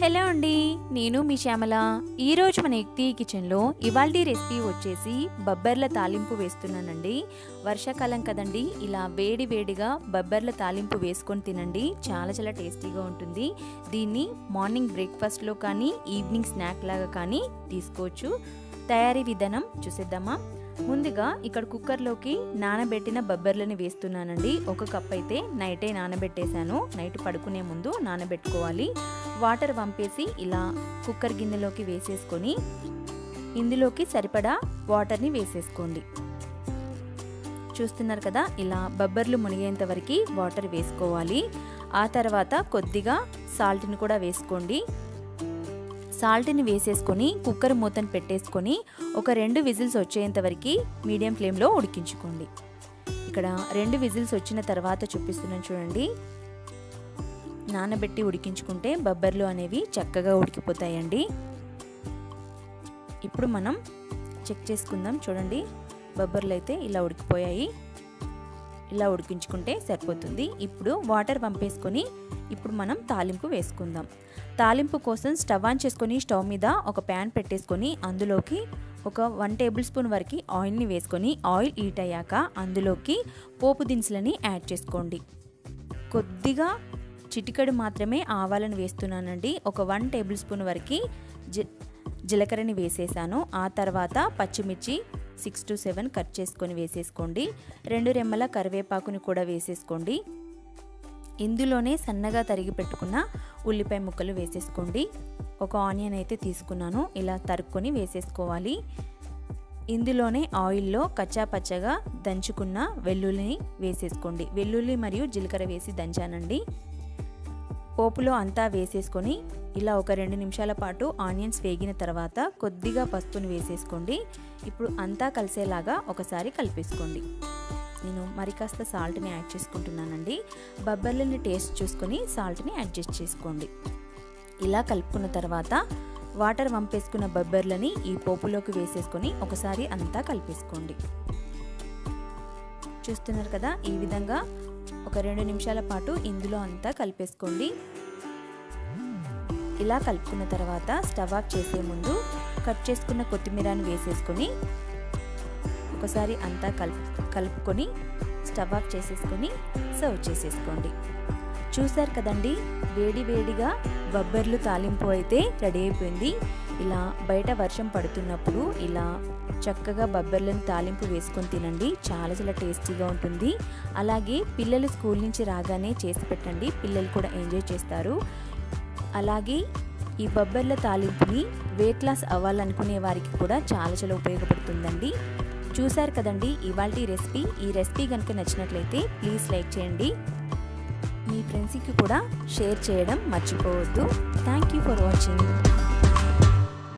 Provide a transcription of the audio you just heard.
Hello అండి, నేను మీ శ్యామల. ఈరోజు మన యుక్తి కిచెన్లో ఇవాల్టి రెసిపీ వచ్చేసి బొబ్బర్ల తాలింపు వేస్తున్నానండి. వర్షాకాలం కదండి, ఇలా వేడి వేడిగా బొబ్బర్ల తాలింపు వేసుకొని తినండి. చాలా చాలా టేస్టీగా ఉంటుంది. దీన్ని మార్నింగ్ బ్రేక్ఫాస్ట్లో కానీ ఈవినింగ్ స్నాక్ లాగా కానీ తీసుకోవచ్చు. తయారీ విధానం చూసేద్దామా. ముందుగా ఇక్కడ కుక్కర్లోకి నానబెట్టిన బొబ్బర్లని వేస్తున్నానండి. ఒక కప్ అయితే నైటే నానబెట్టేశాను. నైట్ పడుకునే ముందు నానబెట్టుకోవాలి. వాటర్ వంపేసి ఇలా కుక్కర్ గిన్నెలోకి వేసేసుకొని ఇందులోకి సరిపడా వాటర్ని వేసేసుకోండి. చూస్తున్నారు కదా, ఇలా బొబ్బర్లు మునిగేంత వరకు వాటర్ వేసుకోవాలి. ఆ తర్వాత కొద్దిగా సాల్ట్ని కూడా వేసుకోండి. సాల్ట్ని వేసేసుకొని కుక్కర్ మూతను పెట్టేసుకొని ఒక 2 విజిల్స్ వచ్చేంత వరకు మీడియం ఫ్లేమ్లో ఉడికించుకోండి. ఇక్కడ 2 విజిల్స్ వచ్చిన తర్వాత చూపిస్తున్నాను చూడండి. నానబెట్టి ఉడికించుకుంటే బొబ్బర్లు అనేవి చక్కగా ఉడికిపోతాయండి. ఇప్పుడు మనం చెక్ చేసుకుందాం. చూడండి, బొబ్బర్లు అయితే ఇలా ఉడికిపోయాయి. ఇలా ఉడికించుకుంటే సరిపోతుంది. ఇప్పుడు వాటర్ పంపేసుకొని ఇప్పుడు మనం తాలింపు వేసుకుందాం. తాలింపు కోసం స్టవ్ ఆన్ చేసుకొని స్టవ్ మీద ఒక ప్యాన్ పెట్టేసుకొని అందులోకి ఒక 1 టేబుల్ స్పూన్ వరకు ఆయిల్ని వేసుకొని ఆయిల్ హీట్ అయ్యాక అందులోకి పోపు దినుసులని యాడ్ చేసుకోండి. కొద్దిగా చిటికెడు మాత్రమే ఆవాలను వేస్తున్నానండి. ఒక 1 టేబుల్ స్పూన్ వరకు జీలకర్రని వేసేసాను. ఆ తర్వాత పచ్చిమిర్చి 6 to 7 కట్ చేసుకొని వేసేసుకోండి. 2 రెమ్మల కరివేపాకుని కూడా వేసేసుకోండి. ఇందులోనే సన్నగా తరిగి పెట్టుకున్న ఉల్లిపాయ ముక్కలు వేసేసుకోండి. ఒక ఆనియన్ అయితే తీసుకున్నాను, ఇలా తరుక్కొని వేసేసుకోవాలి. ఇందులోనే ఆయిల్లో కచ్చా పచ్చగా దంచుకున్న వెల్లుల్లిని వేసేసుకోండి. వెల్లుల్లి మరియు జీలకర్ర వేసి దంచానండి. పోపులో అంతా వేసేసుకొని ఇలా ఒక 2 నిమిషాల పాటు ఆనియన్స్ వేగిన తర్వాత కొద్దిగా పసుపుని వేసేసుకోండి. ఇప్పుడు అంతా కలిసేలాగా ఒకసారి కలిపేసుకోండి. నేను మరి కాస్త సాల్ట్ని యాడ్ చేసుకుంటున్నానండి. బొబ్బర్లని టేస్ట్ చూసుకొని సాల్ట్ని అడ్జస్ట్ చేసుకోండి. ఇలా కలుపుకున్న తర్వాత వాటర్ వంపేసుకున్న బొబ్బర్లని ఈ పోపులోకి వేసేసుకొని ఒకసారి అంతా కలిపేసుకోండి. చూస్తున్నారు కదా, ఈ విధంగా ఒక 2 నిమిషాల పాటు ఇందులో అంతా కలిపేసుకోండి. ఇలా కలుపుకున్న తర్వాత స్టవ్ ఆఫ్ చేసే ముందు కట్ చేసుకున్న కొత్తిమీరని వేసేసుకొని ఒకసారి అంతా కలుపుకొని స్టవ్ ఆఫ్ చేసేసుకొని సర్వ్ చేసేసుకోండి. చూసారు కదండి, వేడి వేడిగా బొబ్బర్లు తాలింపు అయితే రెడీ అయిపోయింది. ఇలా బయట వర్షం పడుతున్నప్పుడు ఇలా చక్కగా బొబ్బర్లను తాలింపు వేసుకొని తినండి. చాలా చాలా టేస్టీగా ఉంటుంది. అలాగే పిల్లలు స్కూల్ నుంచి రాగానే చేసి పెట్టండి, పిల్లలు కూడా ఎంజాయ్ చేస్తారు. అలాగే ఈ బొబ్బర్ల తాలింపుని వెయిట్ లాస్ అవ్వాలనుకునే వారికి కూడా చాలా చాలా ఉపయోగపడుతుందండి. చూసారు కదండి ఇవాల్టి రెసిపీ. ఈ రెసిపీ కనుక నచ్చినట్లయితే ప్లీజ్ లైక్ చేయండి. మీ ఫ్రెండ్స్కి కూడా షేర్ చేయడం మర్చిపోవద్దు. Thank you for watching.